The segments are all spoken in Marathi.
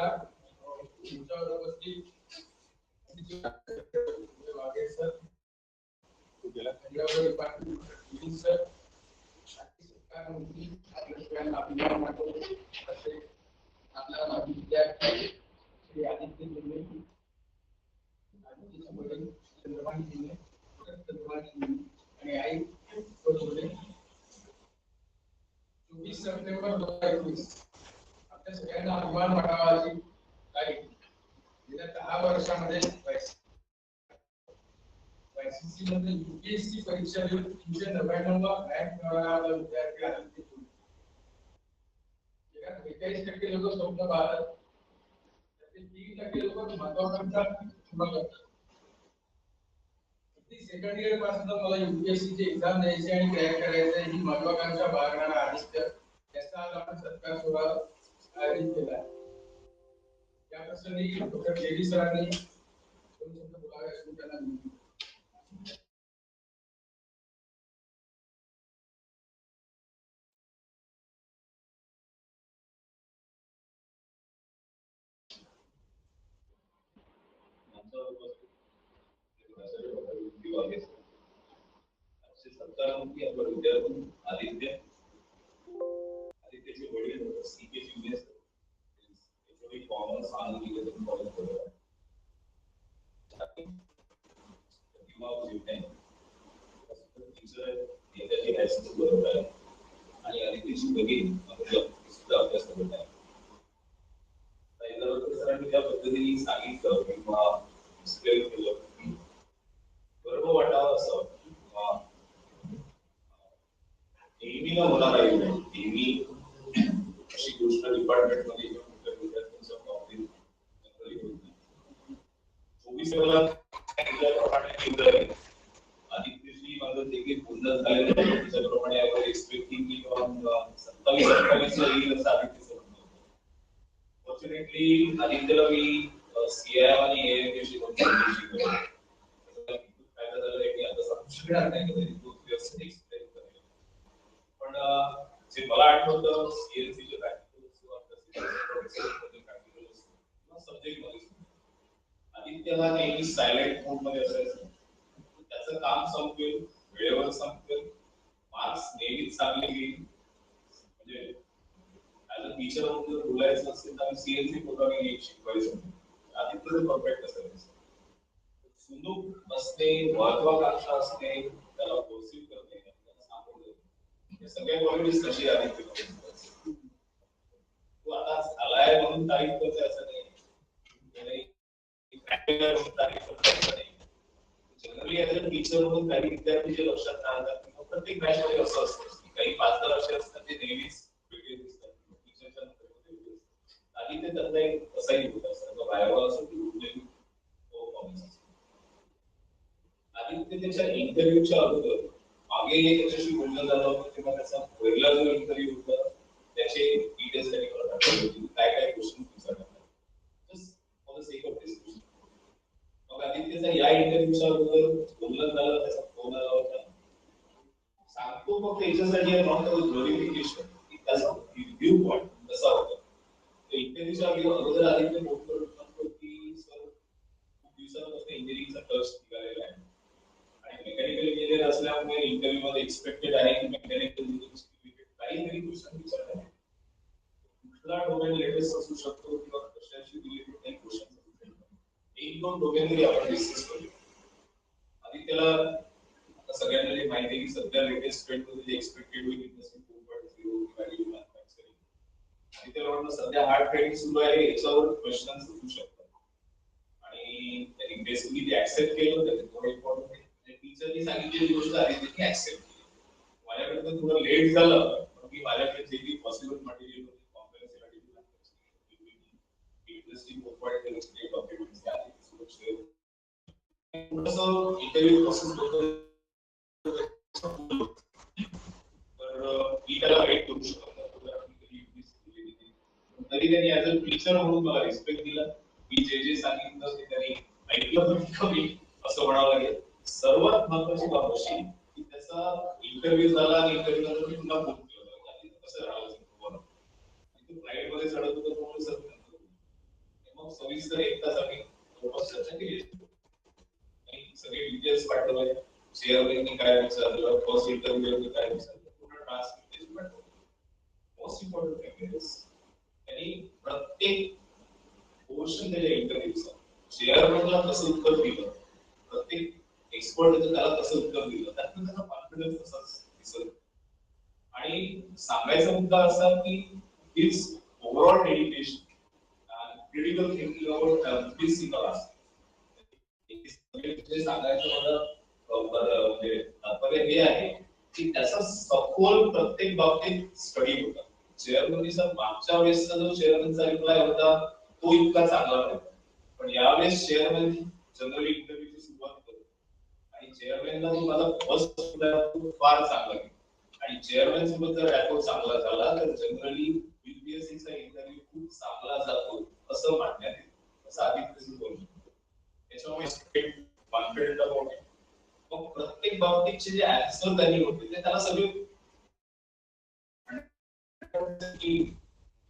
नमस्कार. तुमच्यावर उपस्थित वाघेर सर, डिपार्टमेंट सर, सरकार मंत्री, आपला विद्यार्थी श्री आदित्य जिल्हे, चंद्रभान जिल्हे आणि आई 24 सप्टेंबर 2021 आपल्या सगळ्यांना अभिमान वाटावाची तारीख. गेल्या 10 वर्षामध्ये YCC मध्ये UPSC परीक्षा देऊन 399 रँक मिळवणारा विद्यार्थी आदित्य जिल्हे. जगात 41% लोक स्वप्न पाहतात, त्यातील 3% लोक महत्वाकांक्षा पूर्ण करतात. सेकंड इयर पासून मला UPSC ची एक्झाम द्यायची आणि क्रॅक करायचं ही महत्वाकांक्षा बाळगणारा आदित्य याचा आज आपण सत्कार सोहळा आयोजित केला आहे. या प्रसंगी डॉक्टर जेडी सरांनी दोन शब्द बोलावे असून त्यांना विनंती. सत्तारामकी आपला विद्यार्थी आदित्यचे वडील CK जुनियर सर, कॉमर्स सांगलीतून कॉलेज करत आहे. आणि आदित्यची बहीण सुद्धा अभ्यास करत आहे. सरांनी त्या पद्धतीने सांगितलं किंवा एक्सप्लेन केलं की गर्व वाटावा असं नेहमी न होणार आहे. नेहमी अशी गोष्ट डिपार्टमेंट मध्ये विद्यार्थ्यांच्या बाबतीत होत नाही. 24 आदित्यजी माझं देखील बोलणं झालेलं त्याच्याप्रमाणे आपण एक्सपेक्टिंग की 27-28 ला येईल असं आदित्यचं म्हणणं होतं. फॉर्च्युनेटली आदित्यला मी CIM आणि AIM शिकवलं. फायदा झाला की आता सांगू शकणार नाही कधी तो व्यवस्थित एक्सप्लेन करेल. पण जे मला आठवतं CNC चे प्रॅक्टिकल्स किंवा सब्जेक्ट मध्ये आदित्य हा नेहमी सायलेंट मोड मध्ये असायचा. त्याचं काम संपेल, वेळेवर संपेल, मार्क्स नेहमीच चांगले घेईल. म्हणजे ऍज अ टीचर म्हणून जर बोलायचं असेल तर CNC प्रोग्रामिंग शिकवायचं. आदित्यचं परफेक्ट असायचं. सुंदूक असणे, महत्वाकांक्षा असणे, त्याला प्रोत्साहित करणे, त्याला सामोरं जाणे, हे सगळ्या क्वालिटीज कशी आदित्य तू आता आलाय म्हणून तारीफ करते असं नाही. जनरली ऍज अ टीचर म्हणून काही विद्यार्थी जे लक्षात राहतात किंवा प्रत्येक बॅच मध्ये असं असतं की काही 5-10 असे असतात ते नेहमीच वेगळे दिसतात. टीचरच्या नंतर आदित्य त्यातला एक असाही होता असं बायोला असं आदित्य त्याच्या इंटरव्ह्यूच्या अगोदर मागे त्याच्याशी बोलणं झालं होतं तेव्हा त्याचा पहिला जो इंटरव्ह्यू होता त्याचे डिटेल्स त्यांनी मला दाखवले होते काय काय क्वेश्चन विचारतात just for the sake of discussion. मग आदित्यचा या इंटरव्ह्यूच्या अगोदर बोलणं झालं, त्याचा फोन आला होता. सांगतो मग त्याच्यासाठी नॉट ग्लोरिफिकेशन की त्याचा रिव्ह्यू पॉइंट कसा होता. इंटरव्ह्यूच्या अगोदर आदित्य बोलतो की सर खूप दिवसांपासून इंजिनिअरिंगचा टच निघालेला आहे आणि मेकॅनिकल इंजिनियर असल्यामुळे इंटरव्ह्यू मध्ये एक्सपेक्टेड आहे की मेकॅनिकल इंजिनिअरिंग काहीतरी क्वेश्चन विचारतात. कुठला डोमेन लेटेस्ट असू शकतो किंवा कशाशी रिलेटेड काही क्वेश्चन असू शकतात. 1-2 डोमेन तरी आपण डिस्कस करू. आदित्यला आता सगळ्यांना जे माहिती आहे की सध्या लेटेस्ट ट्रेंड मध्ये जे एक्सपेक्टेड होईल इंडस्ट्री 4.0 व्हॅल्यू मॅन्युफॅक्चरिंग आणि त्याला वाटतं सध्या हार्ड ट्रेंडिंग सुरू आहे याच्यावर क्वेश्चन्स असू शकतात. आणि त्यांनी बेसिकली ते ऍक्सेप्ट केलं. त्याचे थोडं इम्पॉर्टंट आहे टीचरनी सांगितलेली गोष्ट आदित्यने ऍक्सेप्ट केली. माझ्याकडे थोडं लेट झालं पण मी माझ्याकडे जे काही पॉसिबल मटेरियल होते कॉम्प्लेक्स इंडस्ट्री 4.0 चे डॉक्युमेंट्स आहेत सुरक्षित थोडंसं इंटरव्ह्यू प्रोसेस होतं. तर मी त्याला वेट करू शकतो तरी त्यांनी ऍज अ टीचर म्हणून मला रिस्पेक्ट दिला. मी जे सांगितलं ते त्यांनी ऐकलं कमी असं म्हणावं लागेल. सर्वात महत्वाची बाब अशी की त्याचा इंटरव्ह्यू झाला आणि इंटरव्ह्यू नंतर मी पुन्हा फोन केला कसं राहायचं तुम्हाला फ्लाईट मध्ये चढत होतं सविस्तर एक तास आम्ही जवळपास चर्चा केली आणि सगळे डिटेल्स पाठवले. चेअरमॅननी काय विचारलं, फर्स्ट इंटरव्ह्यूवरनी काय विचारलं, पूर्ण ट्रान्सक्रिप्शन पाठवलं. मोस्ट इम्पॉर्टंट थिंग इज त्यांनी प्रत्येक पोर्शन त्याच्या इंटरव्ह्यूचा चेअरमॅनला कसं उत्तर दिलं, प्रत्येक एक्सपर्ट त्याला कसं उत्तर दिलं, त्यातून त्याचा कॉन्फिडन्स तसाच दिसत. आणि सांगायचा मुद्दा असा की his overall dedication critical thinking about this single जे सांगायचं मला म्हणजे तात्पर्य हे आहे की त्याचा सखोल प्रत्येक बाबतीत स्टडी होता. चेअरमनीचा मागच्या वेळेसचा जो चेअरमनचा रिप्लाय होता तो इतका चांगला नव्हता, पण यावेळेस चेअरमन जनरली इंटरव्ह्यूची सुरुवात करतो आणि चेअरमॅनला जो माझा फर्स्ट फार चांगला गेला आणि चेअरमॅन सोबत जर रॅपो चांगला झाला तर जनरली बीपीएससीचा इंटरव्ह्यू खूप चांगला जातो असं मानण्यात येतं, असं आदित्यचं बोलणं. त्याच्यामुळे कॉन्फिडंट अबाउट इट. मग प्रत्येक बाबतीतचे जे ऍन्सर त्यांनी होते ते त्याला सगळे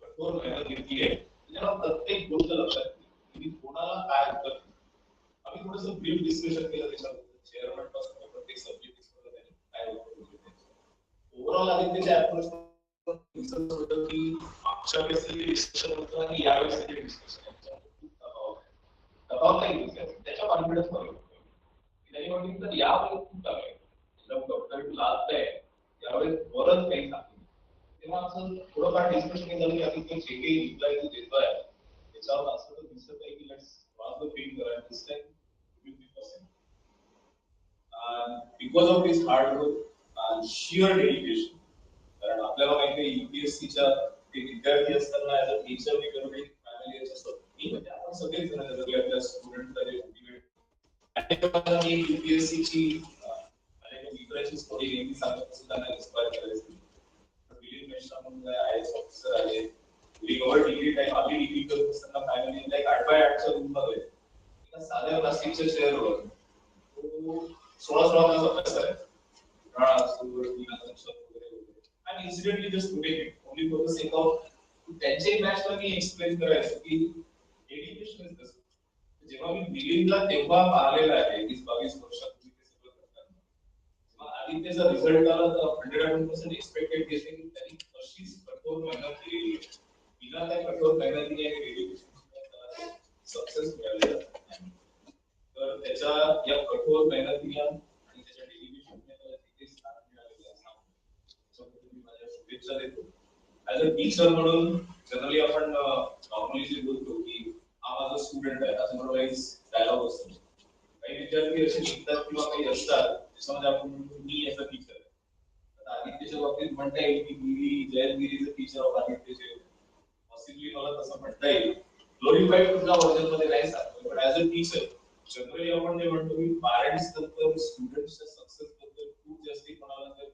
कठोर मेहनत घेतली आहे. त्याला प्रत्येक गोष्ट लक्षात घेतली की कोणाला काय उत्तर. आम्ही थोडंसं ब्रीफ डिस्कशन केलं त्याच्याबद्दल चेअरमॅन पासून प्रत्येक सब्जेक्ट त्यांनी काय उत्तर. ओव्हरऑल आदित्यच्या अप्रोच दिसत होतं की मागच्या वेळेस जे डिस्कशन होतं आणि यावेळेस जे डिस्कशन दबाव नाही त्याच्या कॉन्फिडन्स मध्ये त्यांनी म्हटलं तर यावेळेस खूप चांगलं आहे, डॉक्टर लास्ट आहे यावेळेस बरंच काही सांगितलं. तेव्हा असं थोडंफार डिस्कशन झालं की आदित्य जे काही रिप्लाय तू देतोय त्याच्यावर असं तर दिसत आहे की let's cross the finger and this time 50%. Because of this hard work and shear dedication. कारण आपल्याला माहिती आहे यूपीएससीच्या ते विद्यार्थी असताना ऍज अ टीचर मी करणे फॅमिली असतं मी म्हणजे आपण सगळेच जण आपल्या स्टुडंटला जे मोटिवेट आणि यूपीएससीची आणि मित्राची स्टोरी नेहमी सांगत असतो त्यांना इन्स्पायर करायचं. विलियम मेश्रा म्हणून आयएस ऑफिसर आहे, रिकव्हर डिग्री टाइम आपली डिग्री करत असताना फॅमिली लाईक 8x8च्या रूम मध्ये एका साध्या प्लास्टिकच्या चेअरवर तो 16 तास अभ्यास करायचा. And incidentally just today only for the sake of त्यांचे मॅचला मी एक्सप्लेन करायचं की एज्युकेशन इज दिस. जेव्हा मी बिलिंगला तेव्हा पाहिलेलं आहे 20-22 वर्षापूर्वी ते सगळं करताना, जेव्हा आदित्यचा रिझल्ट आला तर 101% एक्सपेक्टेड घेतले की त्यांनी अशीच कठोर मेहनत केलेली आहे. बिना त्या कठोर मेहनतीने एज्युकेशन सक्सेस मिळालेलं. तर त्याच्या या कठोर मेहनतीला आणि त्याच्या डेडिकेशनने त्याला तिथे स्थान मिळालेलं आहे. माझ्या शुभेच्छा देतो. ऍज अ टीचर म्हणून जनरली आपण नॉर्मली जे बोलतो की हा माझा स्टुडंट आहे असं वाईज डायलॉग असतो. काही विद्यार्थी असे शिकतात किंवा काही असतात त्याच्यामध्ये आपण म्हणतो मी ऍज अ टीचर. आता आदित्यच्या बाबतीत म्हणता येईल की गिरी जयगिरीचं टीचर ऑफ आदित्यचे पॉसिबली मला तसं म्हणता येईल. ग्लोरिफाईड कुठल्या व्हर्जन मध्ये नाही सांगतो पण ऍज अ टीचर जनरली आपण जे म्हणतो की पॅरेंट्स नंतर स्टुडंट्सच्या सक्सेस बद्दल खूप जास्ती कोणाला जर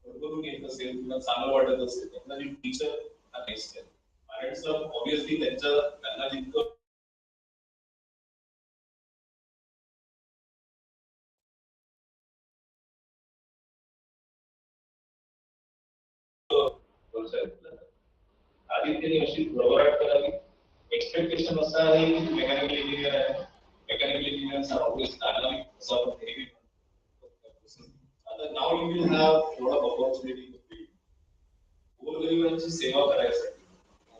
बरोबरून येत असेल किंवा चांगलं वाटत असेल त्यांना जी टीचर हा बेस्ट आहे. पॅरेंट्सला ऑब्व्हियसली त्यांना जितकं आदित्यने अशी भरभराट करावी. एक्सपेक्टेशन असं आहे की मेकॅनिकल इंजिनियर आहे, मेकॅनिकल इंजिनियरचा ऑब्व्हियस डायनामिक असा हेवी. आता now you will have lot of opportunity to field गोरगरिबांची सेवा करायसाठी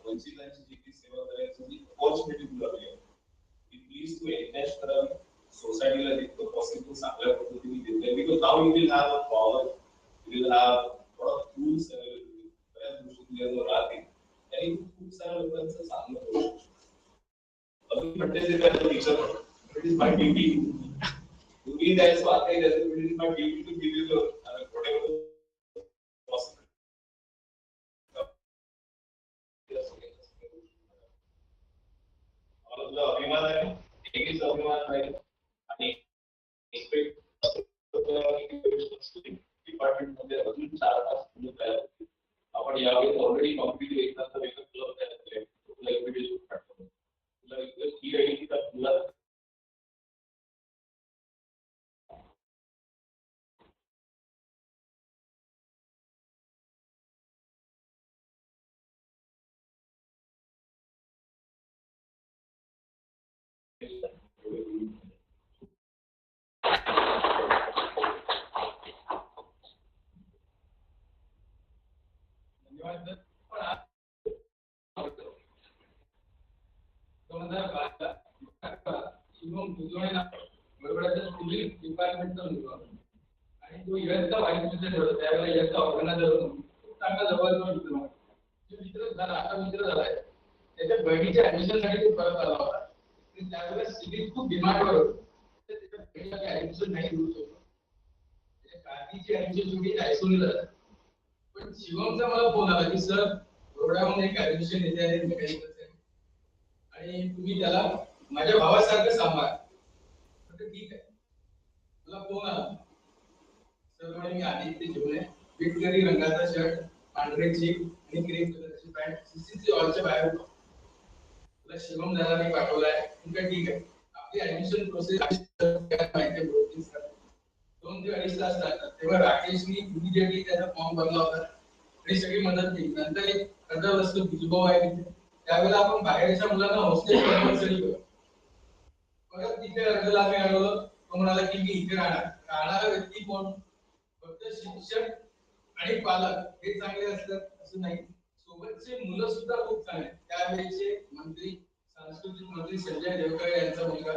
वंचितांची जी काही सेवा करायची जी ऑपॉर्च्युनिटी तुला मिळेल ती प्लीज तू एनकॅश करावी. सोसायटीला जितकं पॉसिबल चांगल्या पद्धतीने देता because now you will have a power, you will have lot of tools available. बऱ्याच गोष्टी तुझ्याजवळ राहतील आणि खूप साऱ्या लोकांचं चांगलं करू शकतो. अजून म्हणते ते त्याचं टीचर म्हणून इट इज माय ड्युटी तुम्ही द्यायचं वाटतंय त्याचं it is my duty to give you whatever possible. मला अभिमान आहे, नेहमीच अभिमान आहे आणि एक्सपेक्ट डिपार्टमेंट मध्ये अजून 4 तास मुलं तयार होतील. आपण यावेळी ऑलरेडी कॉम्पिटिटिव्ह एक्झामचा वेगळा क्लब तयार केलाय. तुला इन्व्हिटेशन पाठवतो. तुला ही आयडी का तुला आणि तो इव्हेंटचा व्हाईस प्रेसिडेंट होता त्यावेळेला इव्हेंटचा ऑर्गनायझर होता. खूप चांगला जवळचा मित्र होता. तो मित्र झाला, आता मित्र झालाय. त्याच्या बहिणीच्या ऍडमिशनसाठी तो परत आला होता. त्यावेळेला सिव्हिल खूप डिमांडवर होतं. त्याच्या बहिणीला ऍडमिशन नाही मिळू शकलं. त्याच्या कार्तीची ऍडमिशन शेवटी आयसोनीला झाली. पण शिवमचा मला फोन आला की सर रोडाहून एक ऍडमिशन येते आहे मेकॅनिकल आणि तुम्ही त्याला माझ्या भावासारखं सांभाळ. ठीक आहे. मला फोन आला सर म्हणे मी आदित्य घेऊन आहे. विटकरी रंगाचा शर्ट, पांढरे चेक आणि क्रीम कलरची पॅन्ट, सीसीसी ऑलच्या बाहेर होतो. तुला शिवम दादाने पाठवलाय. तुमचं ठीक आहे. आपली ऍडमिशन प्रोसेस माहिती प्रोसेस 2 ते 2.5 तास लागतात. तेव्हा राकेशनी इमिडिएटली त्याचा फॉर्म भरला होता आणि सगळी मदत केली. नंतर एक अर्धा वर्ष बिजभाऊ आहे तिथे. त्यावेळेला आपण बाहेरच्या मुलांना हॉस्टेल कंपल्सरी करू. परत तिथे अर्धला आम्ही अडवलं. तो म्हणाला की मी इथे राहणारा व्यक्ती कोण? फक्त शिक्षक आणि पालक हे चांगले असतात असं नाही. सोबतचे मुलं सुद्धा खूप चांगले. त्यावेळेचे मंत्री सांस्कृतिक मंत्री संजय देवकरे यांचा मुलगा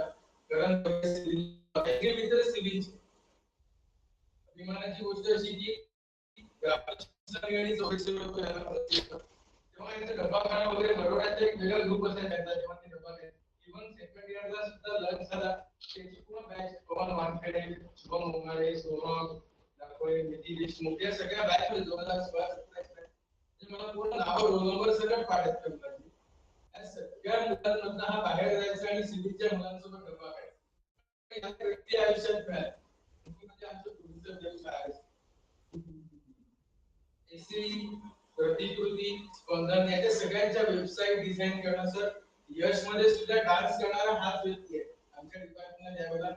करण मित्र सिव्हिलचे. अभिमानाची गोष्ट अशी की आणि तेव्हा यांचा डब्बाखाना वगैरे बरोबरचा एक वेगळा ग्रुप असायचा तेव्हा ते डब्बा इव्हन सेकंड इयरला सुद्धा लंच झाला त्याची पूर्ण बॅच पवन वानखेडे, शुभम मोंगाडे, सोनम दाखवळे, निधी देशमुख या सगळ्या बॅच मध्ये 2016-17 मला पूर्ण नाव रोल नंबर सगळं पाठवत करतात. या सगळ्या मुलांमधून हा बाहेर जायचा आणि सिव्हिलच्या मुलांसोबत डब्बा खायचा. या व्यक्ती आयुष्यात मिळाल्या. म्हणजे आमचं पुढचं देश आहे. प्रतिकृती स्पंदन याच्या सगळ्यांच्या वेबसाईट डिझाईन करणं सर यश मध्ये सुद्धा डान्स करणारा हाच व्यक्ती आहे. आमच्या डिपार्टमेंटला त्यावेळेला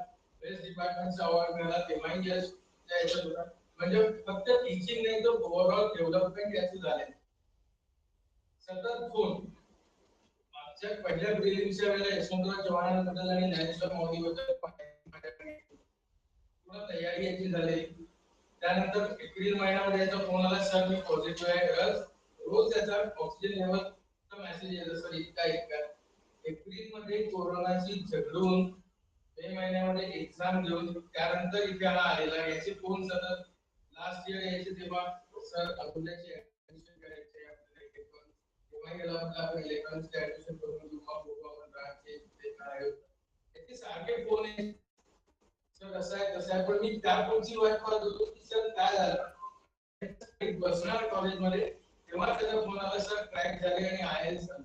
बेस्ट डिपार्टमेंटचा अवॉर्ड मिळाला तेव्हाही यश त्या याच्यात होता. म्हणजे फक्त टीचिंग नाही तर ओव्हरऑल डेव्हलपमेंट याचं झालंय. सतत फोन मागच्या पहिल्या प्रिलिम्सच्या वेळेला यशवंतराव चव्हाणांबद्दल आणि ज्ञानेश्वर माऊलीबद्दल पूर्ण तयारी याची झाली. त्यानंतर एप्रिल महिन्यामध्ये याचा फोन आला सर मी पॉझिटिव्ह आहे. रोज त्याचा ऑक्सिजन लेवलचा मेसेज येतो सर इतका. एप्रिल मध्ये कोरोनाची झगडून मे महिन्यामध्ये एक्झाम घेऊन त्यानंतर इथे आलेला याचे फोन सतत लास्ट इयर यायचे तेव्हा सर अकोल्याचे ऍडमिशन करायचे आपल्याला तेव्हा गेला म्हटलं आपण इलेक्ट्रॉनिक्सचे ऍडमिशन करून घेऊ मग आपण ब्रांचचे याचे सारखे फोन आहे सर असं आहे तसं आहे. पण मी त्या फोनची वाट पाहत होतो की सर काय झालं बसणार कॉलेजमध्ये तेव्हा त्याचा फोन आला सर क्रॅक झाले आणि IELTS झालं.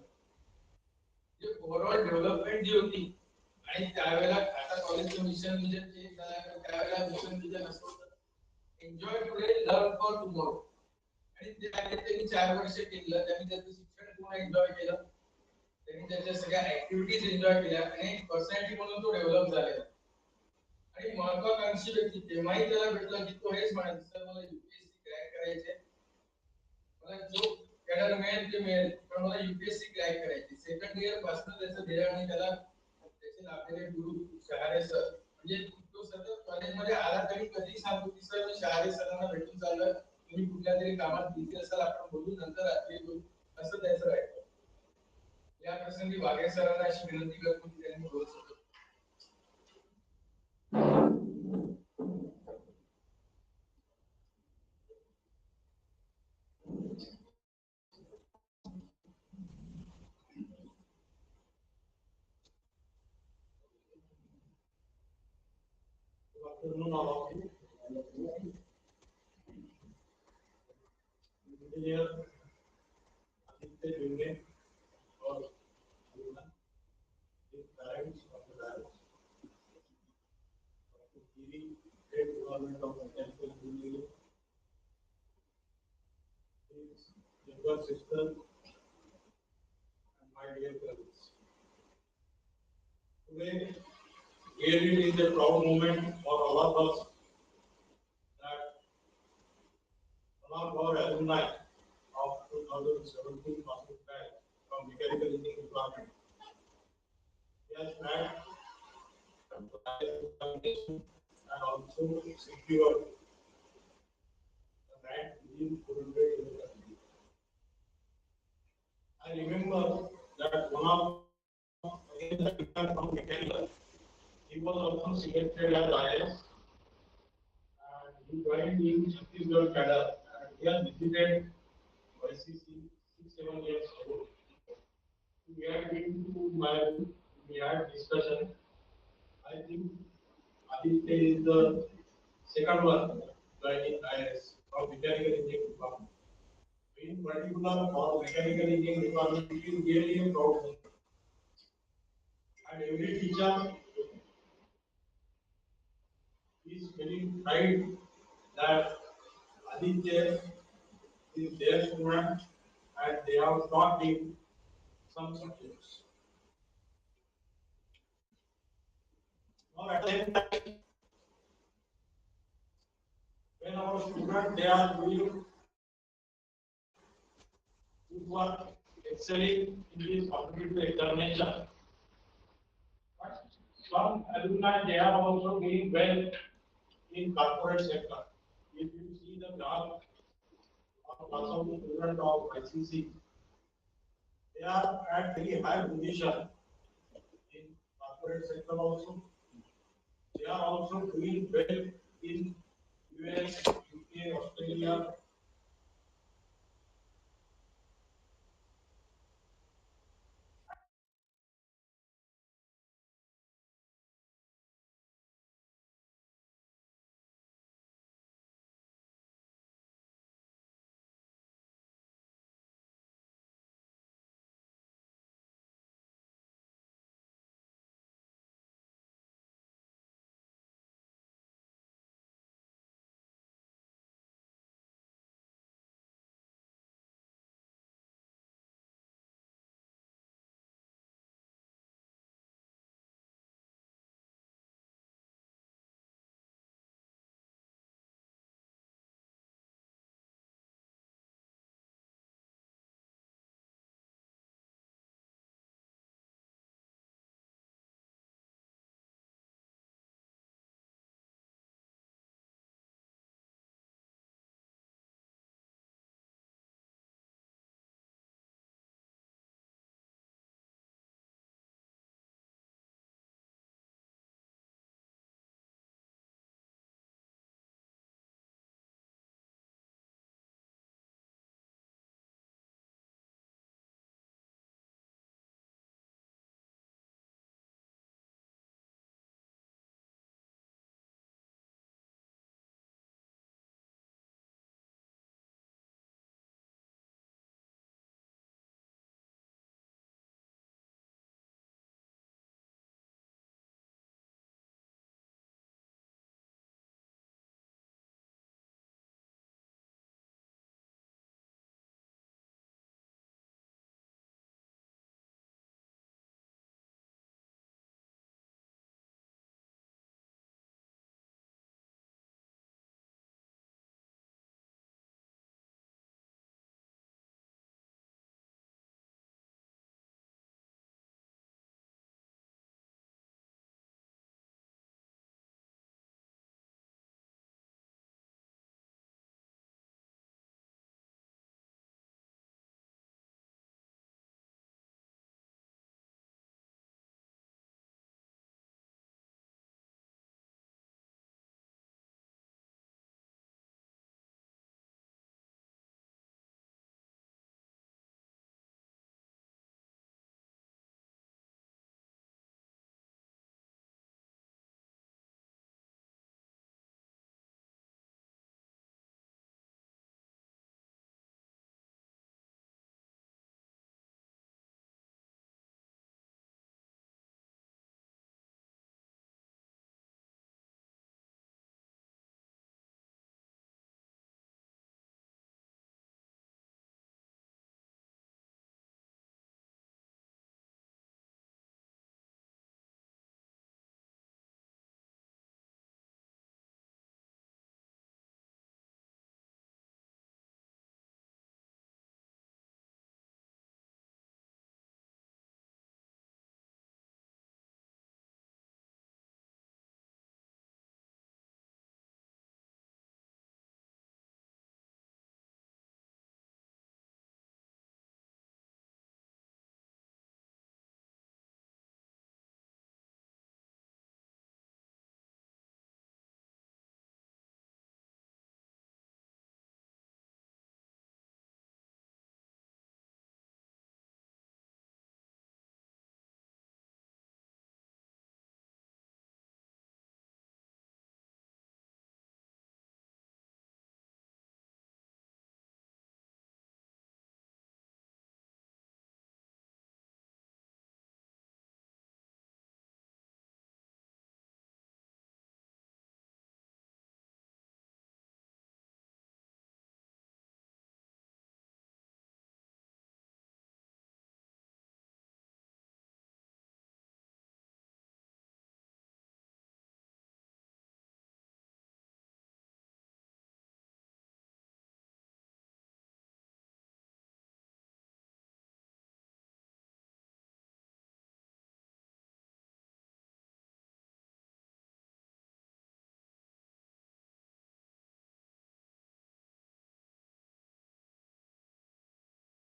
ओव्हरऑल डेव्हलपमेंट जी होती आणि त्यावेळेला आता कॉलेजचं मिशन विजन चेंज झालं त्यावेळेला मिशन विजन असं होतं enjoy today learn for tomorrow आणि त्यांनी 4 वर्ष केलं. त्यांनी त्याचं शिक्षण पूर्ण एन्जॉय केलं. त्यांनी त्याच्या सगळ्या ऍक्टिव्हिटीज एन्जॉय केल्या आणि पर्सनॅलिटी म्हणून तो डेव्हलप झालेला. आणि महत्वाकांक्षी व्यक्ती तेव्हाही त्याला भेटला की तो हेच म्हणायचा सर मला UPSC क्रॅक करायचे मला जो कॅडर मिळेल ते मिळेल पण मला UPSC क्रॅक करायची. सेकंड इयर पासून त्याचं ध्येय आणि त्याला त्याचे लाभलेले गुरु शहारे सर म्हणजे तो सतत कॉलेजमध्ये आला तरी कधी सांगतो की सर मी शहारे सरांना भेटून चाललोय तुम्ही कुठल्या तरी कामात बिझी असाल आपण बोलू नंतर रात्री बोलू असं त्याचं राहायचं. या प्रसंगी वाघे सरांना अशी विनंती करतो की त्यांनी बोलत engineer Aditya Junge or his parents of the parents. Great development of mechanical engineering. His younger sister and my dear brothers. Today, really it is a proud moment for all of us that one of our alumni of 2017 passing batch from mechanical engineering department. He has cracked and also secured the rank within 400 in the country. I remember that one of the people from mechanical, he was also selected as IS and he he joined in Chhattisgarh cadre and he has visited YCC 6, 7 years ago. We had been to my room, we had discussion. I think Aditya is the second one joining IS of mechanical engineering department. In particular, for mechanical engineering department, it is really a proud moment. And every teacher is feeling pride that Aditya is their student and they have taught him some subjects. Now, at the same time, when our students they are doing good work, excelling in this competitive examination, but some alumni they are also doing well in corporate sector. If you see the graph of also the student of ICC, they are at very high position in corporate sector also. They are also doing well in US, UK, Australia,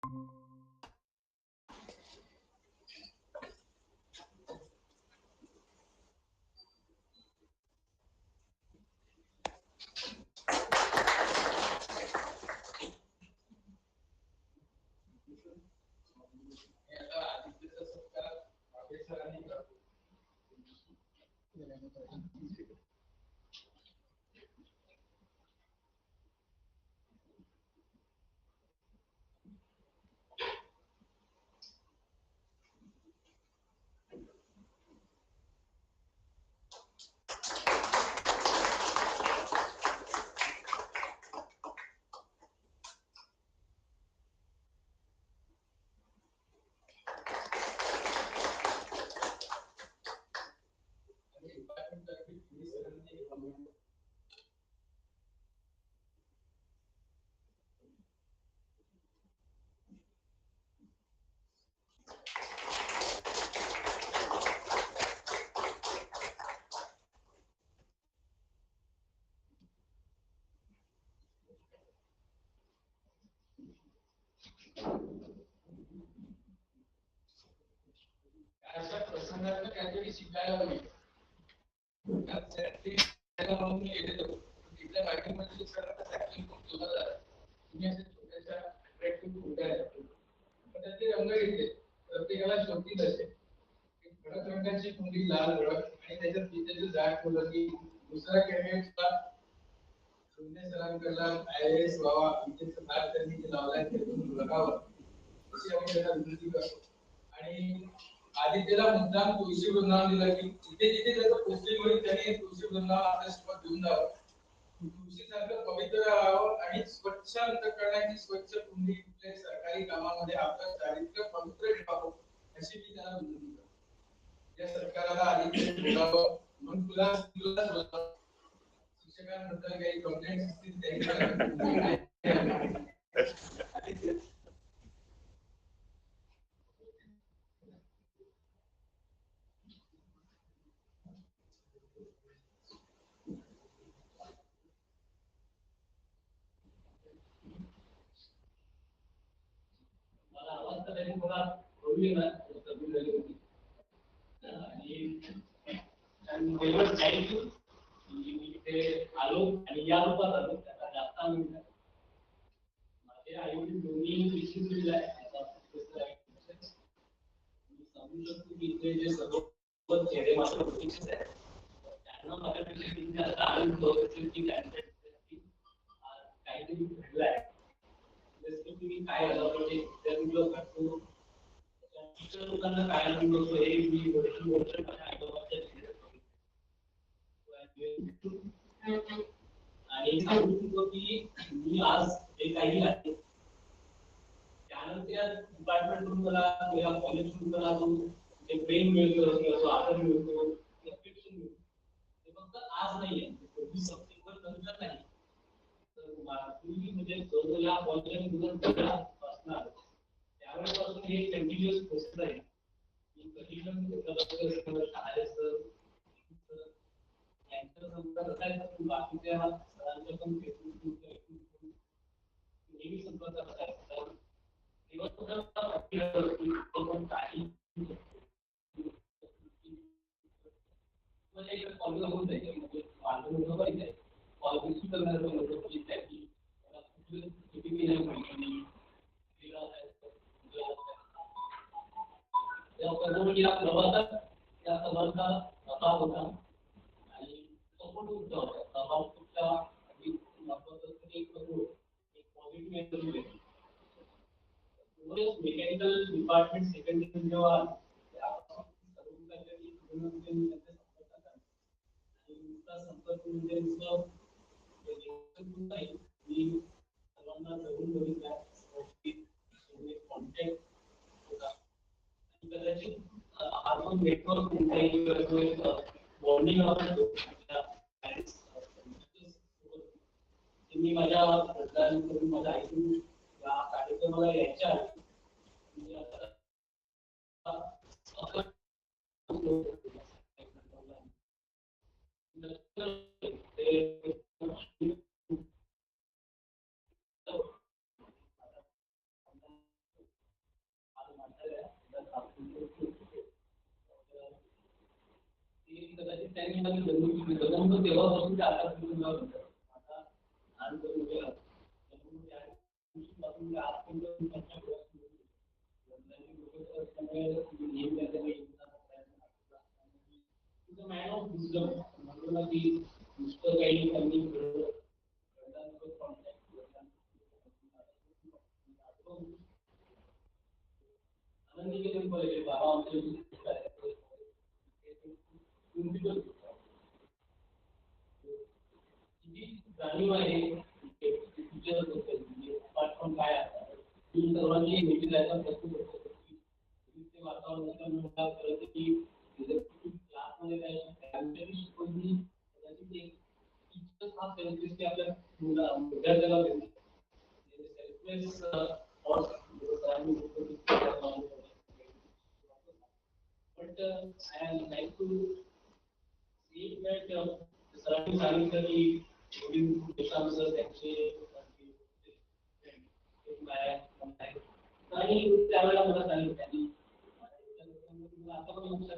आता आदित्यचा सत्कार राकेश सरांनी करतो. आणि डिपार्टमेंट तर्फे पोलीस सरांनी एक कमेंट अशा प्रसंगात काहीतरी शिकायला मिळतं. ते त्याला म्हणून मी गेलेलो तिथल्या पाठीमध्ये सरांना ऍक्टिंग खूप सुंदर झालं. तुम्ही अशा छोट्याशा अट्रॅक्टिव्ह कुंड्या आहेत पण त्याचे रंग घेतले प्रत्येकाला शोधतील असे एक भडक रंगाची कुंडी लाल भडक आणि त्याच्यात तिथे जाड फुलं की दुसरा कॅमेरा शून्य सरांकडला IAS व्हावा विजेचं भाग त्यांनी जे लावलाय त्यातून बघावं अशी आम्ही त्याला विनंती करतो. आणि आदित्यला मुद्दाम तुळशी वृंदावन दिलं की जिथे जिथे त्याचं पोस्टिंग होईल त्याने तुळशी वृंदावन आपल्यासोबत घेऊन जावं. तुळशी सारखं पवित्र राहावं आणि स्वच्छ अंतःकरणाची स्वच्छ कुंडी कुठल्याही सरकारी कामामध्ये आपलं चारित्र्य पवित्र ठेवावं अशी मी त्याला विनंती करतो. या सरकाराला आदित्य बोलावं म्हणून तुला बोलावं. शिक्षकांबद्दल काही कंप्लेंट्स असतील त्यांनी मला आवाज तर त्यांनी थोडा प्रॉब्लेम आहे कमी झाली होती आणि वेगळं थँक्यू मी इथे आलो आणि या रूपात आलो त्याचा जास्त आनंद आहे. माझे आई वडील दोन्ही विश्वविद्यालय आहे. मी समजू शकतो की इथे जे सर्व चेहरे माझ्या ओळखीचेच आहेत त्यांना माझ्यापेक्षा किती जास्त आनंद होत असेल की त्यांच्यासाठी काहीतरी घडलं आहे. जसं की मी काय म्हणजे इंटरव्ह्यूला करतो इतर लोकांना काय आनंद होतो हे मी वर्ष माझ्या आईबाबाच्या आणि सांगू शकतो की मी आज जे काही आहे त्यानंतर त्या डिपार्टमेंटकडून मला या कॉलेजकडून मला जे प्रेम मिळतो किंवा जो आदर मिळतो रिस्पेक्शन मिळतो ते फक्त आज नाही आहे 24 सप्टेंबर नंतर नाही तर मार्चपूर्वी म्हणजे जो या कॉलेजमध्ये असणार त्यावेळेपासून हे कंटिन्युअस प्रोसेस आहे की कधी पण शाळेचं यांच्या संपर्कात असायचं बाकीच्या सरांच्या पण नेहमी संपर्कात असायचं काही म्हणजे एक कॉलेज होऊन जायचं म्हणजे माझं मोठं पाहिजे कॉलेज करणार होतं की त्याची किती नाही माहिती या प्रवासात या सगळ्यांचा अभाव होता आणि सपोर्ट होता अभाव खूपचा एक positive mechanical department second year जेव्हा संपर्क म्हणजे सर्वांना जवळून बघितला कॉन्टॅक्ट होता कदाचित आपण नेटवर्क बॉन्डिंग मी माझ्या वडिलांकडून माझ्या ऐकून या कार्यक्रमाला यायच्या तेव्हापासून ते आतापर्यंत मला म्हणतात आता आणि त्यामुळे त्या दिवशीपासून आजपर्यंत मॅन ऑफ विजडम म्हणतो ना की नुसतं काही त्यांनी आनंदी केले पाहिजे बाबा आमच्या जाणीव आहे स्मार्टफोन काय असतात सर्वांनी भेटी जायचा प्रयत्न करतो ते वातावरण करत की क्लासमध्ये काय शिकवली त्याची टीचर्स हा सेल्फलेस की आपल्या विद्यार्थ्याला selfless but I like to see that surrounding सांगितलं की एवढी देशानुसार त्यांचे आणि त्यावेळेला मला सांगितलं त्यांनी आता पण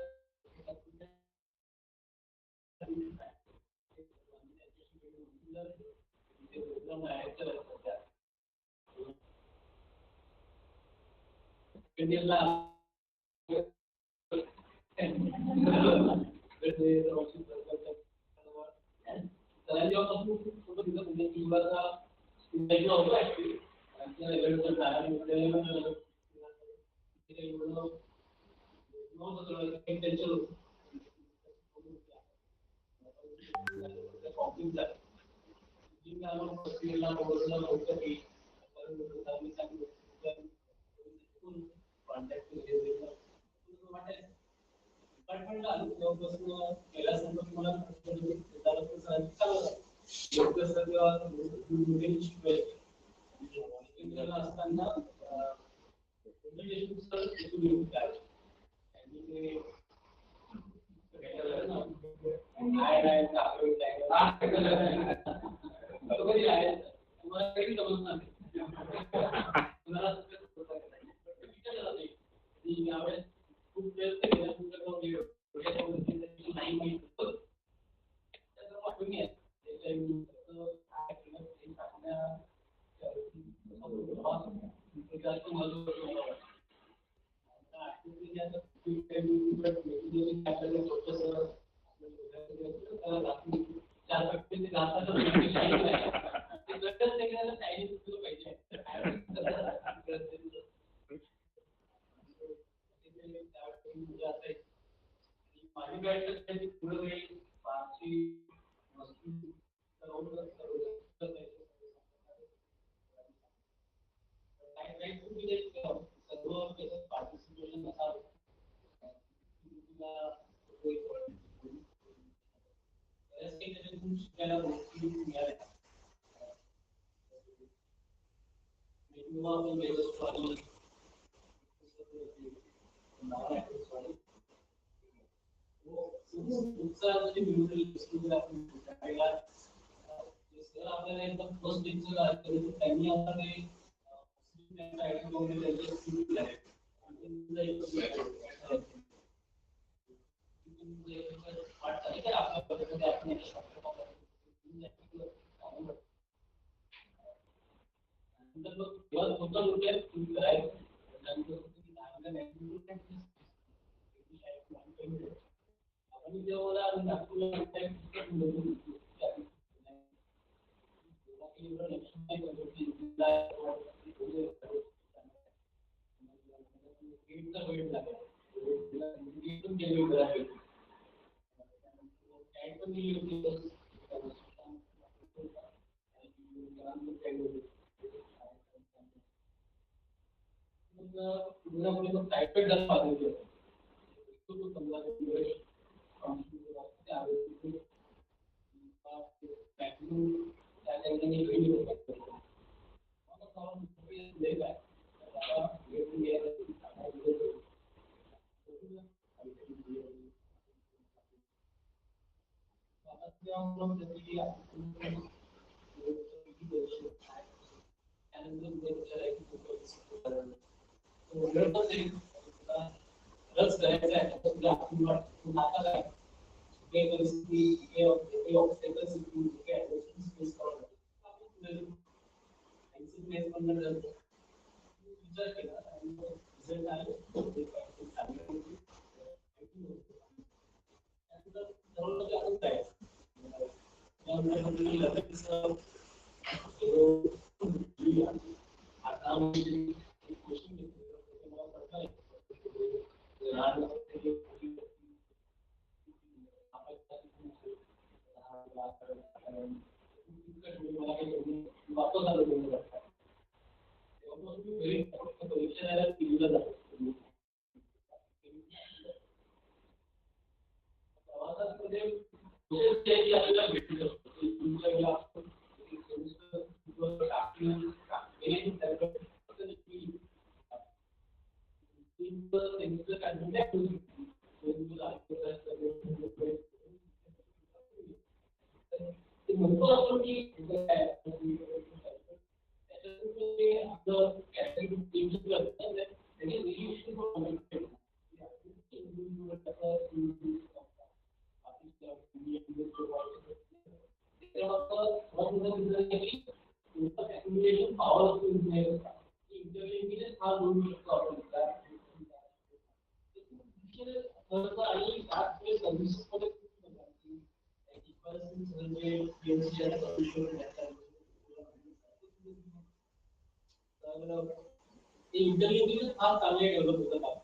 हे परिस्थिती हे ऑब्स्टॅकल्स हे ॲडव्हर्सिटीज फेस करावं लागतं आपण पुढे फेस करणं गरजेचं आहे. विचार केला आणि रिझल्ट आले ते चांगलं त्यानंतर ठरवलं की अजून काय त्यानंतर लगेच आता एक क्वेश्चन घेतलं मला पडलं लहान वापस आलो परीक्षा द्यायला दिलं जातं प्रवासामध्ये आपल्याला भेटू शकतो म्हणतो आपण की इंटरव्ह्यू फार चांगले डेव्हलप होतात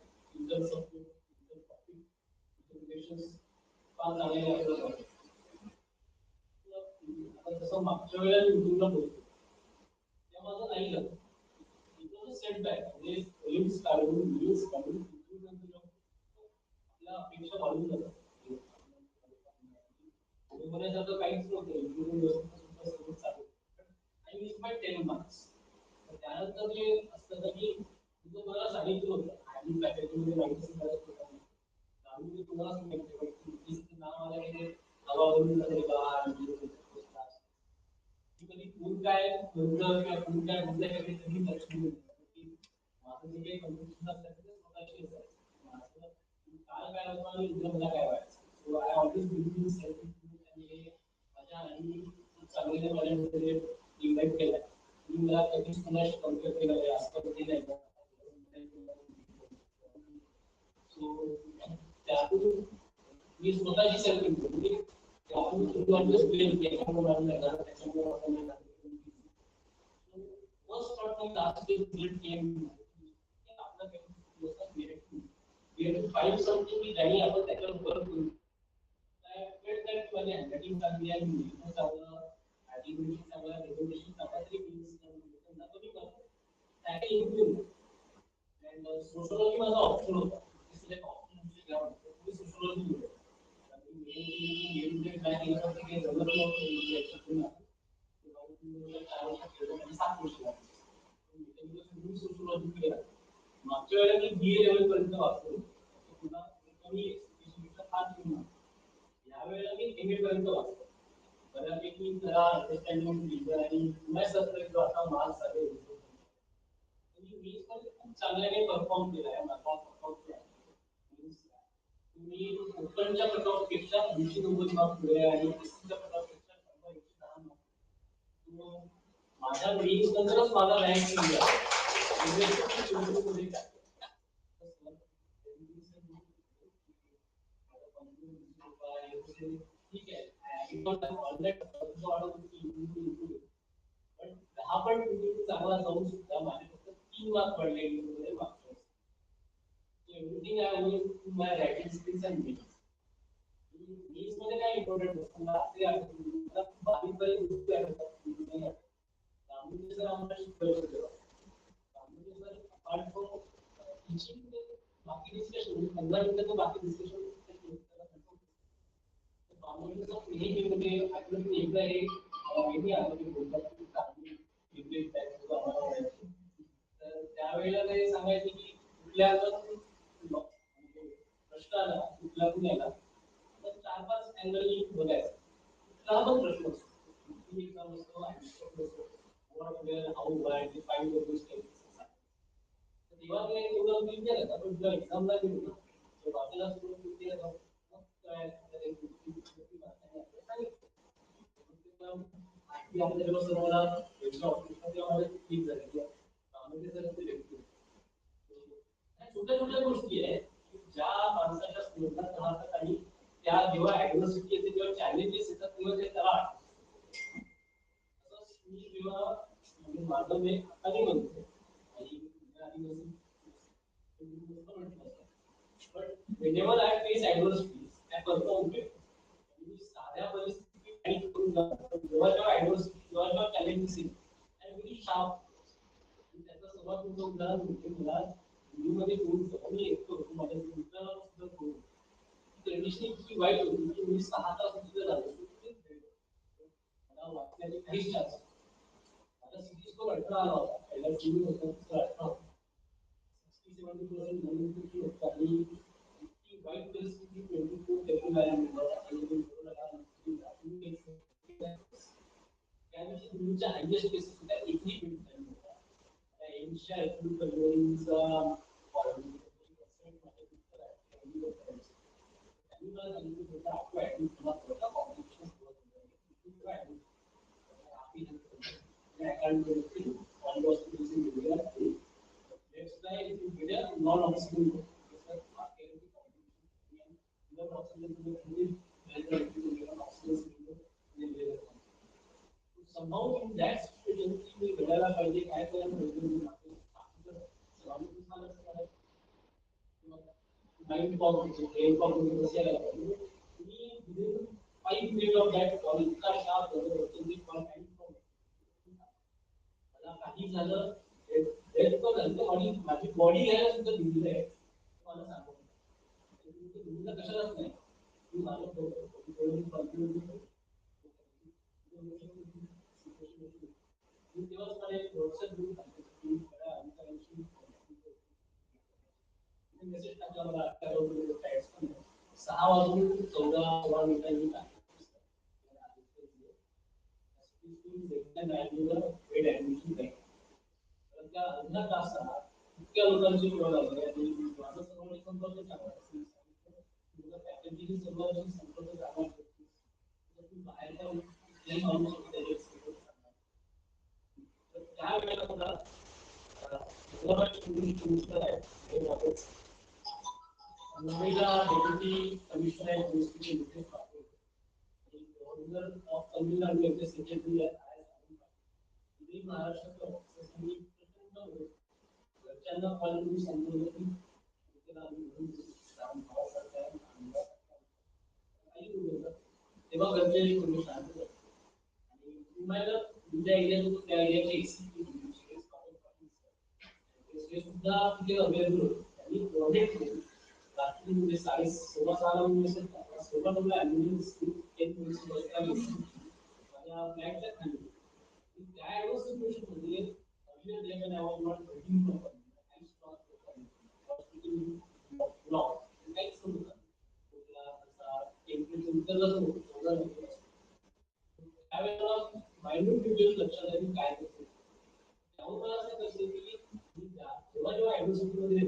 फार चांगले डेव्हलप होतात जसं मागच्या वेळेला युट्यूबला बोलतो तेव्हा माझं नाही झालं इथं सेटबॅक म्हणजे रील्स काढून आपल्या अपेक्षा वाढून जातात होण्यासारखं काहीच नव्हतं चालू आणि मिस बाय 10 मार्क्स त्यानंतर जे असतं की तुझं मला सांगितलं होतं आणि फॅकल्टीमध्ये माहिती आम्ही तुम्हाला सांगितलं नाव आलं की हवावरून कधी कोण काय बोललं किंवा कोण काय बोललं कधी कधी लक्ष देऊ माझं जे काही कम्युनिकेशन असतं ते स्वतःशी असायचं काल काय होतं आणि उद्या मला काय व्हायचं so I always believe in self improvement आणि माझ्या आई चांगले माझ्यामध्ये इन्व्हाइट केला मला कधीच कुणाशी कम्पेअर केलं आहे असं कधी नाही सो त्यातून मी स्वतःची सेल्फ इम्प्रूव्ह सोशोलॉजी माझा ऑप्शन होता सोशोलॉजी मागच्या वेळेला मी BA लेवल पर्यंत वाचलो पुन्हा यावेळेला मी MA पर्यंत वाचलो बऱ्यापैकी जरा अंडरस्टँडिंग लिहिलं आणि पुन्हा आता मार्क्स आले मी पण खूप चांगल्याने परफॉर्म केला आहे तुम्ही कोकणच्या कट ऑफ पेक्षा 290 मार्क मिळाले आणि एसटीच्या कट ऑफ पेक्षा 110 मार्क माझ्या मेन्स नंतरच माझा रँक मिळाला ठीक आहे पण 10 पण चांगला जाऊन सुद्धा माझे फक्त 3 मार्क पडले everything I owe to my writing skills and means. Means मध्ये काय इम्पॉर्टंट असतं ते आता बाकी काही गोष्टी आहेत त्यामुळे जर आम्हाला शिकवायचं त्यामुळे जर अपार्ट फ्रॉम टीचिंग बाकी डिस्कशन 15 मिनिटाचं बाकी डिस्कशन त्यामुळे हे म्हणजे आपलं एकदा हे आलं बोलतात तर त्यावेळेला ते सांगायचे की कुठल्या प्रश्न आला कुठला पण याला तर 4-5 अँगल बघायचं कुठला पण प्रश्न असतो एक्झाम असतो what where how why define those things तेव्हा ते एवढं मी केलं पण तुला एक्झामला गेलो तर आपल्याला सोडून कुठे मग काय आपल्याला सर्वांना छोट्या छोट्या गोष्टी आहेत ज्या माणसाच्या स्फूर्तात राहतात आणि त्या जेव्हा ऍडव्हर्सिटी येते जेव्हा चॅलेंजेस येतात तेव्हा ते त्याला मी जेव्हा म्हणजे माझं मी आता नाही म्हणतो but whenever I face adversities, I perform well. साध्या परिस्थितीत जेव्हा adversity जेव्हा challenges येईल I am very sharp. त्याचा सर्वात मोठं उदाहरण म्हणजे मला हिंदीमध्ये मी एकतो माझ्या मित्राला सुद्धा करू कंडिशन इतकी वाईट होती की मी 6 तास तिथे झालो मला वाचण्याची काहीच चान्स आता सिटी स्कोर 18 आला होता पहिला टीव्ही होता 18 होता 60-70% म्हणून किती होता आणि इतकी वाईट परिस्थिती 24 फेब्रुवारी त्यादिवशी दिल्लीच्या हायएस्ट केसेस होत्या 1 मिनिट झाली होता एमच्या एप्रिल फेब्रुवारीचा त्यांनी मला सांगितलं होतं आपको ऍडमिट होना पड़ेगा complication I can't do anything. All the hospitals in India, let's try if you get a non-oxygen bed. Yes, sir. Non-oxygen bed. Somehow in that situation, we realize पाहिजे काय करायला mind fog, brain fog कसे यायला पाहिजे. मी within 5 minutes of that call इतका sharp झालो की mind fog काही झालं हेल्थ पण झालं आणि माझी बॉडी घ्यायला सुद्धा दिलेलं आहे मला सांगू तुम्ही कशालाच नाही मी माझं तेव्हाच मला एक व्हॉट्सअप ग्रुप मेसेज टाकला मला 6:14 मिनिटांनी ऍडमिशन त्या अर्धा तासात इतक्या लोकांची निवड झाली आणि माझं सर्व संपर्क चांगला फॅकल्टी सर्वांशी संपर्क चांगला बाहेर माणूस त्यावेळेला मला मुंबईला डेप्युटी कमिशनर आहे पोलिसचे मुख्य गव्हर्नर ऑफ तमिळनाडू यांचे सेक्रेटरी आहे महाराष्ट्रात घरच्यांना कॉल सांगितलं की तेव्हा घरचे तुम्ही सांगतो आणि तुम्हाला तुमच्या एरियात त्या एरियाचे सुद्धा तिथे अवेलेबल होते आणि प्रोजेक्ट रात्री म्हणजे 16:15 16 ॲम्ब्युलन्स माझ्या फ्लॅटच्या खाली त्या सिच्युएशन मध्ये earlier day when I was not working properly, I was not hospital block. काहीच नव्हतं. त्यावेळेला मायन्यूट डिटेल्स लक्षात आली काय करतो त्यामुळे मला असं कळलं की जेव्हा जेव्हा ऍडमिशनमध्ये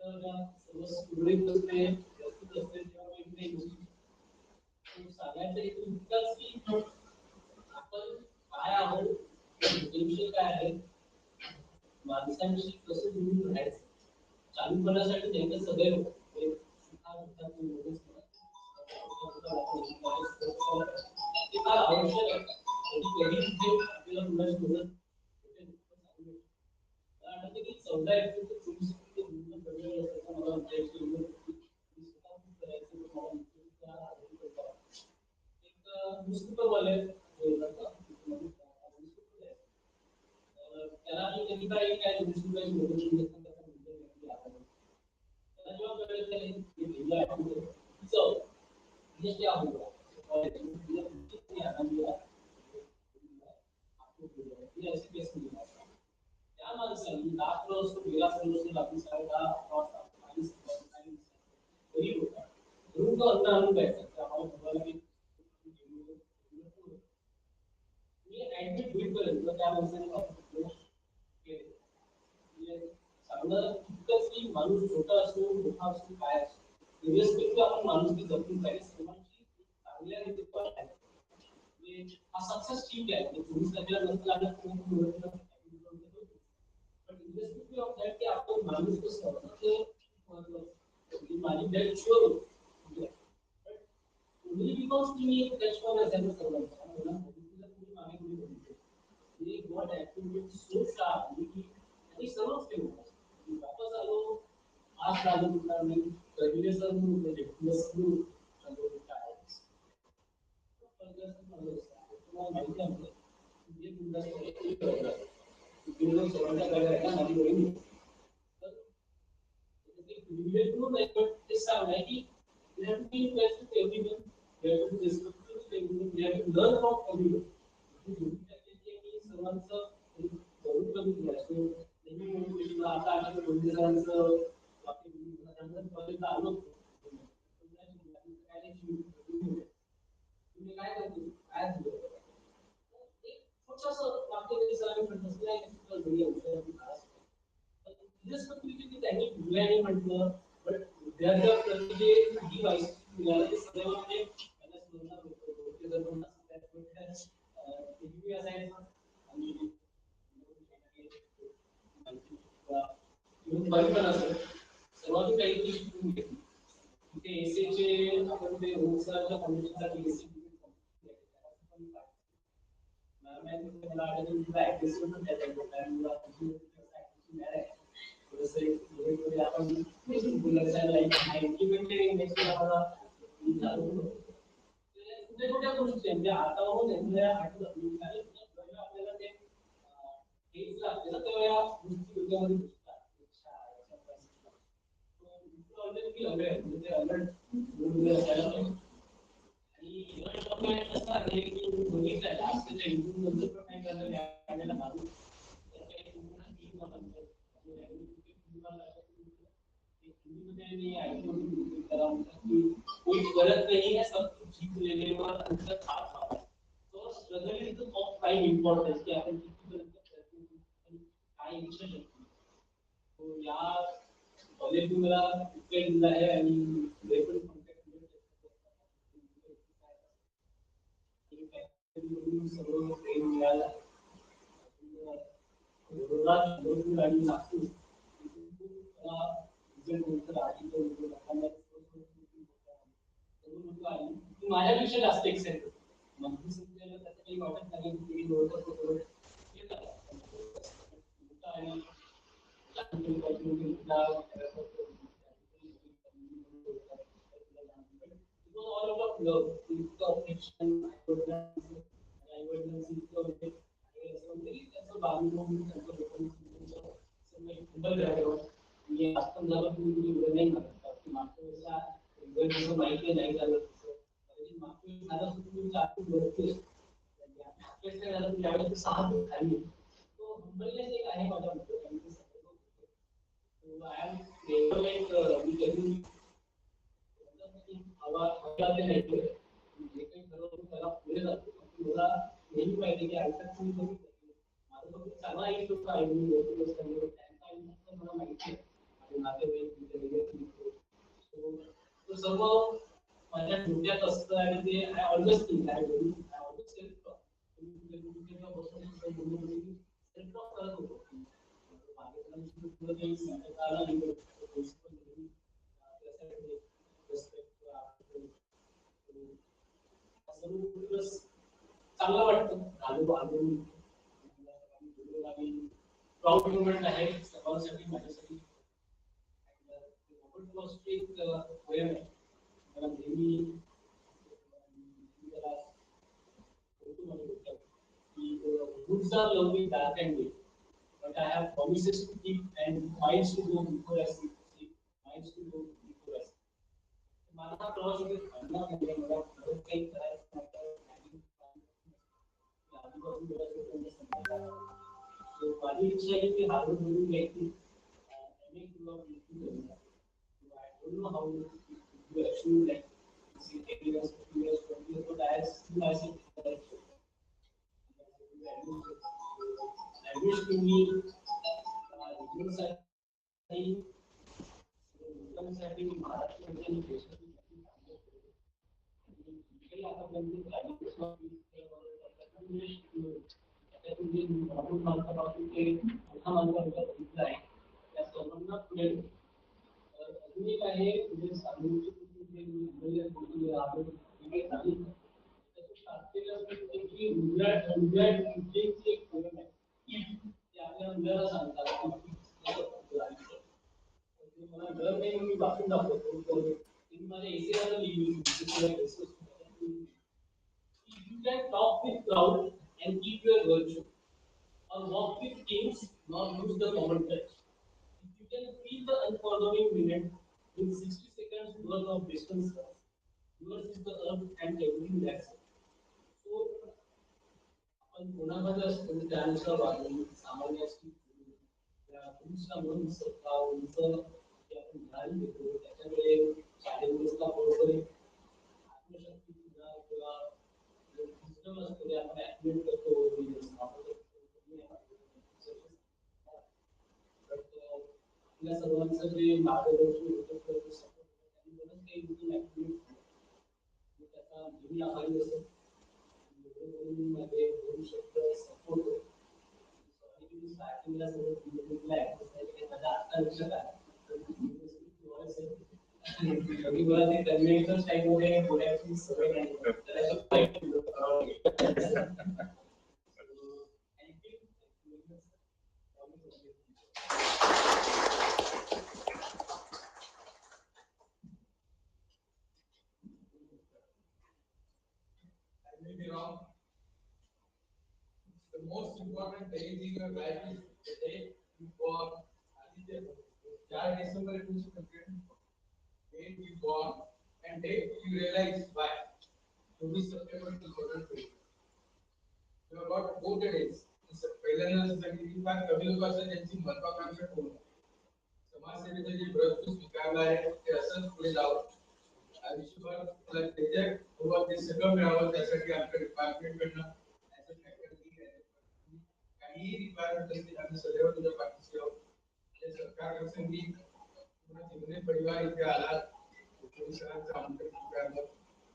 सर्व स्टुडंट असते व्यवस्थित असते तेव्हा मी सांगायचं इतकंच की आपण काय आहोत विषय काय आहे माणसांशी कसं जुळून राहायचं चालूपणासाठी त्यांचं सदैव ते फार आवश्यक आहे आपल्याला मुलाची मदत आठवते की 14 एप्रिल ते 24 एप्रिल मला एक न्यूजपेपरवाले त्याला मी कधी काय न्यूजपेपर त्याला जेव्हा कळलं त्याने लिहिलं आहे ये क्या होगा ये ऐसे केस में क्या माणसांनी लाख वर्ष गेला वर्ष लागून 10:30 गरीब होता म्हणून तो अन्न आणून द्यायचा आम्हाला भगवान मी ऍडमिट होईपर्यंत त्या माणसाने चांगलं इतकंच की माणूस छोटा असो मोठा असो काय असो इरेस्पेक्टिव्ह आपण माणुसकी जपून पाहिजे सर्वांची चांगल्या रीतीने आहे. हा सक्सेस ठीक आहे म्हणजे तुम्ही सगळ्या नंतर लागला तुम्ही पण इरेस्पेक्टिव्ह ऑफ दॅट की आपण माणूस कसं ते माझी डेट शुअर होती only because तुम्ही एक टचपॉइंट असायला सर्वांचा मला बघितलं तुम्ही मागे पुढे बघितलं एक गॉड ऍक्टिव्हिटी सो शार्प की आणि सर्वच केलं मी वापस आलो आज राजू कुमार मी रविले सर म्हणून प्रोजेक्ट प्लस ग्रुप चालू टायर्स तुम्हाला माहिती आहे जे मुद्दा बिल्डर सर्वांच्या करायला माझी बहीण तर ते प्रिव्हिलेज म्हणून नाही पण ते सांगणार की you have to be nice to everyone, you have to be respectful to everyone, you have to learn from everyone. की सर्वांचं जरूर कमी असतो नेहमी मोटिवेशन आता आम्ही बोललेल्यांचं वाक्य बोलून आलो तुम्ही काय करतो काय झालं एक छोटंसं वाक्य सरांनी म्हटलं नाही घरी रिस्पेक्टिव्हिटी त्यांनी मुलांनी म्हटलं पण विद्यार्थ्यांप्रती जे काही वाईट मिळालं ते सगळं म्हणजे त्यांना स्मरणात होतं ते जर म्हणून असायचं आणि पण असं सर्वांनी काहीतरी शिकून घेतली तिथे एसएचे आपण ते रोजच्या फाउंडेशनसाठी एसी मला आठवतं तुला ऍक्टिव्हिटी पण त्याचा आपण छोट्या गोष्टी म्हणजे हातावरून आपल्याला ते हेच लागते ना तेव्हा गोष्टी डोक्यामध्ये कोई गलत नहीं है सब कुछ सीख लेने के बाद अंतर था तो struggle is of prime importance कि आपण किती पर्यंत काय इच्छा शकतो तो या कॉलेज मला इतकं दिलं आहे आणि लेवल कॉन्टॅक्ट सगळं ट्रेन मिळाला आणि नागपूर माझ्यापेक्षा जास्त एक्साइटेड मंथली संख्येला त्याचं काही वाटत नाही की all about love, the affection, माहिती नाही झालं नेहमी माहिती की आयुष्यात चांगला एक लोक आहे मला माहिती आहे नातेवाईक तो सर्व माझ्या डोक्यात असतं आणि ते I always think I always self talk self talk करत होतो चांगलं वाटतं प्राऊड मुवमेंट आहे सर्वांसाठी माझ्यासाठी मला नेहमी goods are lovely dark and day, but I have promises to keep and miles to go before I sleep. Miles to go before I sleep. मला प्रवास होते मला खरंच काही करायचं माझी इच्छा आहे की हार्वर्ड मधून घ्यायची I don't know how you achieve like 8 years, 2 years, 20 years, but I see myself I wish to me लोकांसाठी महाराष्ट्रामध्ये आणि देशातील काही चांगलं केलं. आणि इकडे आतापर्यंत त्याच्यातून जे नवीन माणसापासून ते मोठ्या माणसापर्यंत बघितलं आहे त्या सर्वांना पुढे नेलं. तर अजून एक आहे म्हणजे सांगलीची जे मुंबईला कुठे आलो वेगळे सांगितलं त्याचं तात्पर्य असं की उद्या इथेच एक प्रयोग आहे ते आपल्या मुलाला सांगतात मला डर नाही म्हणून मी वाचून दाखवतो मी माझ्या एसीला लिहिली you can talk with crowd and keep your virtue or walk with kings nor lose the common touch. If you can feel the unforgiving minute with 60 seconds worth of distance, yours is the earth and everything that's it. So, आपण कोणामध्ये असतो त्यानुसार वागणं सामान्याची पुरुषा म्हणून सत्ता उंच जे आपण ध्यान घेतो त्याच्याकडे शारीरिकता बरोबर आत्मशक्ती सुद्धा किंवा सिस्टम असतो ते आपण ऍक्टिव्हेट करतो आपल्या सर्वांचं जे मार्गदर्शन होतं त्यांनी बरंच काही नवीन ऍक्टिव्हिटी झाल्या त्याचा नेहमी आभारी असतो मध्ये दोन शब्द सपोर्ट होतो स्टार्टिंगला सगळं माझ्या आता लक्षात आलं मला ते कन्व्हेन्शनल स्टाईलमध्ये बोलायची सवय नाही I may be wrong. The most important day in your life is the day you born. Aditya, 4 December 1922. Day you born and day you realize why. 24 September 2020. You have got both the days. पहिल्यांदा सांगितली फार कमी लोक असतात ज्यांची महत्वाकांक्षा पूर्ण समाजसेवेचं जे व्रत स्वीकारलं आहे ते असंच पुढे जावं आयुष्यभर आपला त्याच्या सोबत ते सगळं मिळावं त्यासाठी आमच्या डिपार्टमेंटकडनं काही रिक्वायरमेंट असतील आम्ही सदैव तुझ्या पाठीशी आहोत ते सरकार प्रसंगी पूर्ण जिल्हे परिवार इथे आला सरांचं आमचं स्वीकारलं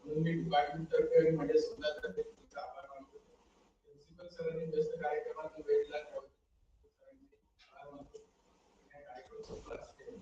म्हणून मी डिपार्टमेंट तर्फे आणि माझ्या स्वतःतर्फे तुमचा आभार मानतो प्रिन्सिपल सरांनी व्यस्त कार्यक्रमात वेळ दिला सरांचे आभार मानतो या कार्यक्रम संपला असेल